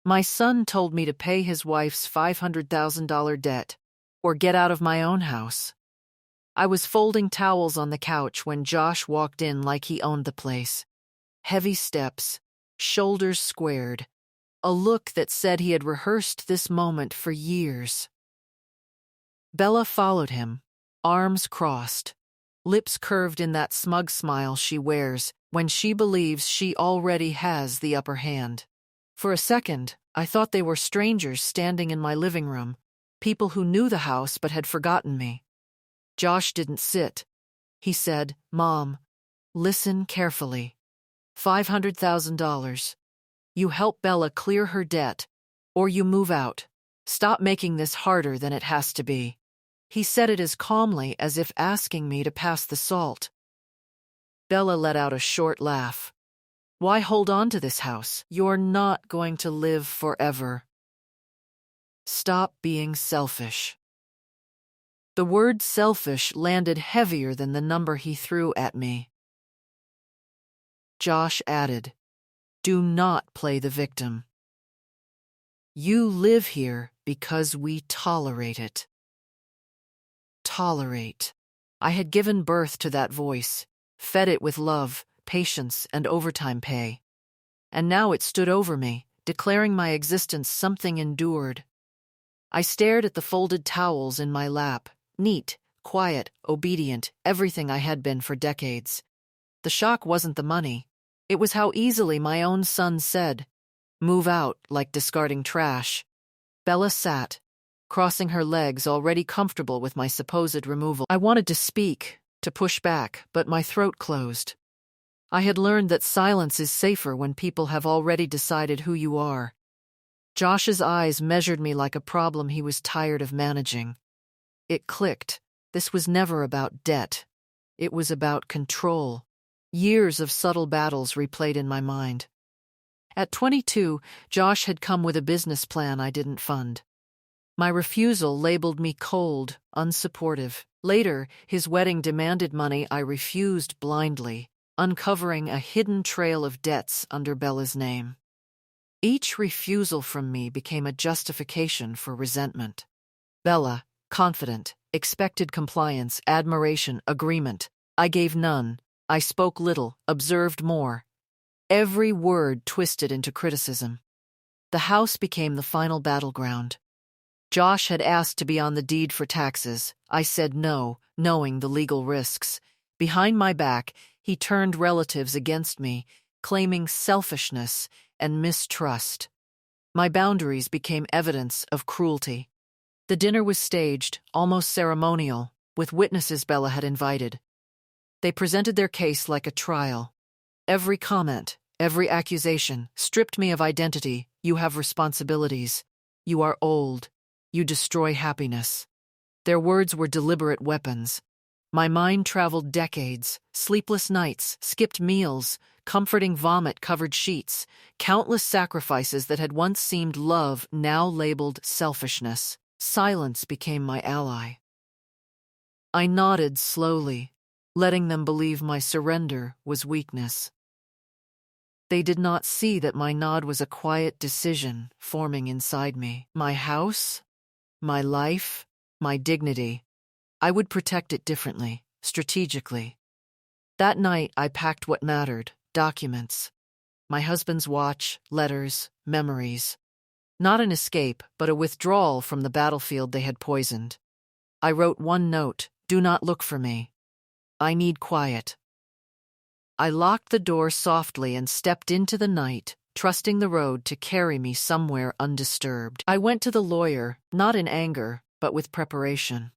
My son told me to pay his wife's $500,000 debt or get out of my own house. I was folding towels on the couch when Josh walked in like he owned the place. Heavy steps, shoulders squared, a look that said he had rehearsed this moment for years. Bella followed him, arms crossed, lips curved in that smug smile she wears when she believes she already has the upper hand. For a second, I thought they were strangers standing in my living room, people who knew the house but had forgotten me. Josh didn't sit. He said, "Mom, listen carefully. $500,000. You help Bella clear her debt, or you move out. Stop making this harder than it has to be." He said it as calmly as if asking me to pass the salt. Bella let out a short laugh. "Why hold on to this house? You're not going to live forever. Stop being selfish." The word selfish landed heavier than the number he threw at me. Josh added, "Do not play the victim. You live here because we tolerate it." Tolerate. I had given birth to that voice, fed it with love, patience, and overtime pay. And now it stood over me, declaring my existence something endured. I stared at the folded towels in my lap, neat, quiet, obedient, everything I had been for decades. The shock wasn't the money. It was how easily my own son said, "Move out," like discarding trash. Bella sat, crossing her legs, already comfortable with my supposed removal. I wanted to speak, to push back, but my throat closed. I had learned that silence is safer when people have already decided who you are. Josh's eyes measured me like a problem he was tired of managing. It clicked. This was never about debt. It was about control. Years of subtle battles replayed in my mind. At 22, Josh had come with a business plan I didn't fund. My refusal labeled me cold, unsupportive. Later, his wedding demanded money I refused blindly, uncovering a hidden trail of debts under Bella's name. Each refusal from me became a justification for resentment. Bella, confident, expected compliance, admiration, agreement. I gave none. I spoke little, observed more. Every word twisted into criticism. The house became the final battleground. Josh had asked to be on the deed for taxes. I said no, knowing the legal risks. Behind my back, he turned relatives against me, claiming selfishness and mistrust. My boundaries became evidence of cruelty. The dinner was staged, almost ceremonial, with witnesses Bella had invited. They presented their case like a trial. Every comment, every accusation stripped me of identity. "You have responsibilities. You are old. You destroy happiness." Their words were deliberate weapons. My mind traveled decades, sleepless nights, skipped meals, comforting vomit-covered sheets, countless sacrifices that had once seemed love, now labeled selfishness. Silence became my ally. I nodded slowly, letting them believe my surrender was weakness. They did not see that my nod was a quiet decision forming inside me. My house, my life, my dignity. I would protect it differently, strategically. That night, I packed what mattered, documents. My husband's watch, letters, memories. Not an escape, but a withdrawal from the battlefield they had poisoned. I wrote one note: "Do not look for me. I need quiet." I locked the door softly and stepped into the night, trusting the road to carry me somewhere undisturbed. I went to the lawyer, not in anger, but with preparation.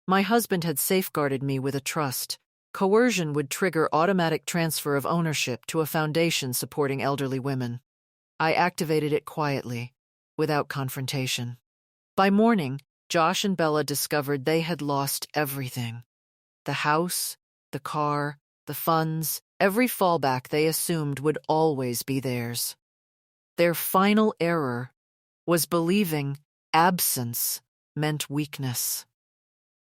My husband had safeguarded me with a trust. Coercion would trigger automatic transfer of ownership to a foundation supporting elderly women. I activated it quietly, without confrontation. By morning, Josh and Bella discovered they had lost everything. The house, the car, the funds, every fallback they assumed would always be theirs. Their final error was believing absence meant weakness.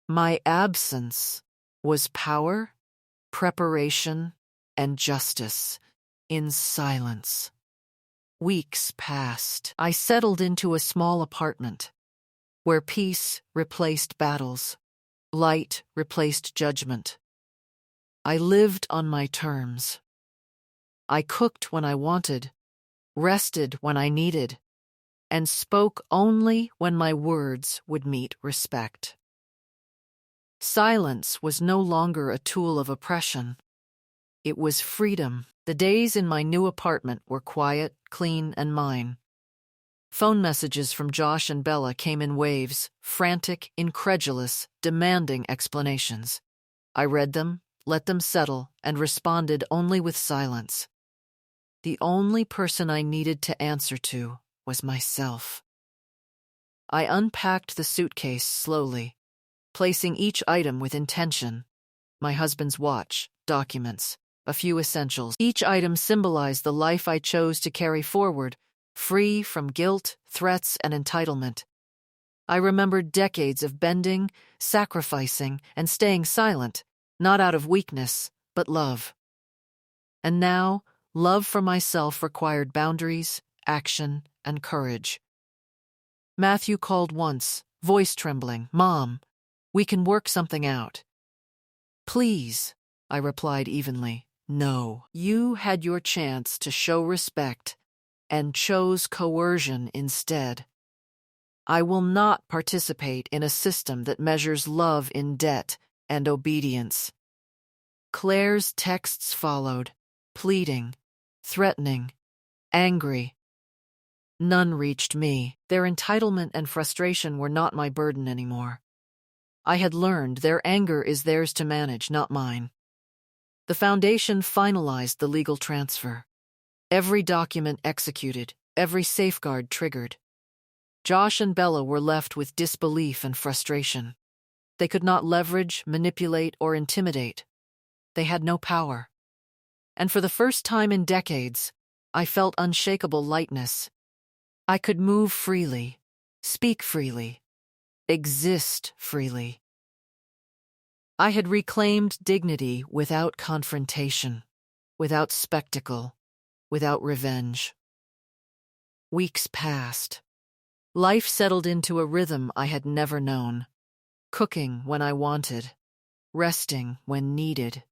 My absence was power, preparation, and justice in silence. Weeks passed. I settled into a small apartment where peace replaced battles, light replaced judgment. I lived on my terms. I cooked when I wanted, rested when I needed, and spoke only when my words would meet respect. Silence was no longer a tool of oppression. It was freedom. The days in my new apartment were quiet, clean, and mine. Phone messages from Josh and Bella came in waves, frantic, incredulous, demanding explanations. I read them, let them settle, and responded only with silence. The only person I needed to answer to was myself. I unpacked the suitcase slowly, placing each item with intention. My husband's watch, documents, a few essentials. Each item symbolized the life I chose to carry forward, free from guilt, threats, and entitlement. I remembered decades of bending, sacrificing, and staying silent, not out of weakness, but love. And now, love for myself required boundaries, action, and courage. Matthew called once, voice trembling, "Mom, we can work something out." "Please," I replied evenly. "No, you had your chance to show respect and chose coercion instead. I will not participate in a system that measures love in debt and obedience." Claire's texts followed, pleading, threatening, angry. None reached me. Their entitlement and frustration were not my burden anymore. I had learned their anger is theirs to manage, not mine. The foundation finalized the legal transfer. Every document executed, every safeguard triggered. Josh and Bella were left with disbelief and frustration. They could not leverage, manipulate, or intimidate. They had no power. And for the first time in decades, I felt unshakable lightness. I could move freely, speak freely, exist freely. I had reclaimed dignity without confrontation, without spectacle, without revenge. Weeks passed. Life settled into a rhythm I had never known, cooking when I wanted, resting when needed,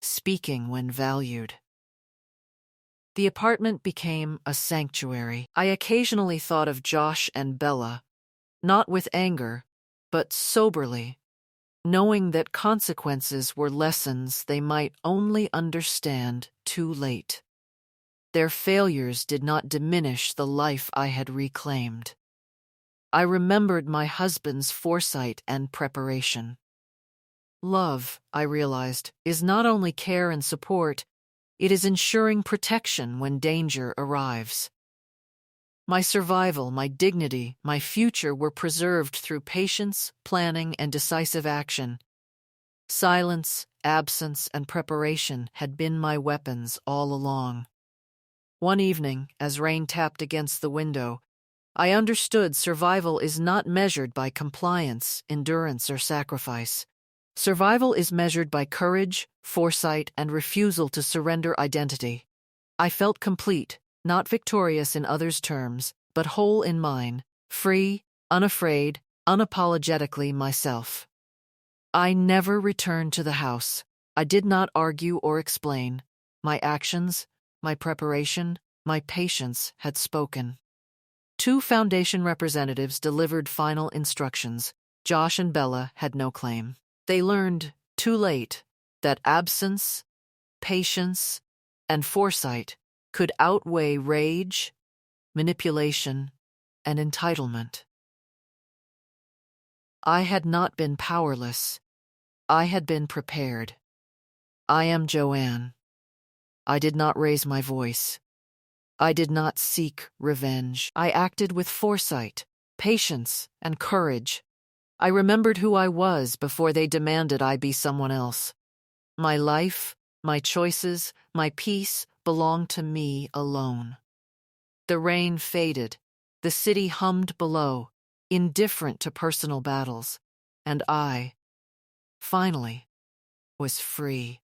speaking when valued. The apartment became a sanctuary. I occasionally thought of Josh and Bella, not with anger, but soberly, knowing that consequences were lessons they might only understand too late. Their failures did not diminish the life I had reclaimed. I remembered my husband's foresight and preparation. Love, I realized, is not only care and support, it is ensuring protection when danger arrives. My survival, my dignity, my future were preserved through patience, planning, and decisive action. Silence, absence, and preparation had been my weapons all along. One evening, as rain tapped against the window, I understood survival is not measured by compliance, endurance, or sacrifice. Survival is measured by courage, foresight, and refusal to surrender identity. I felt complete, not victorious in others' terms, but whole in mine, free, unafraid, unapologetically myself. I never returned to the house. I did not argue or explain. My actions, my preparation, my patience had spoken. 2 Foundation representatives delivered final instructions. Josh and Bella had no claim. They learned, too late, that absence, patience, and foresight could outweigh rage, manipulation, and entitlement. I had not been powerless. I had been prepared. I am Joanne. I did not raise my voice. I did not seek revenge. I acted with foresight, patience, and courage. I remembered who I was before they demanded I be someone else. My life, my choices, my peace belonged to me alone. The rain faded. The city hummed below, indifferent to personal battles. And I, finally, was free.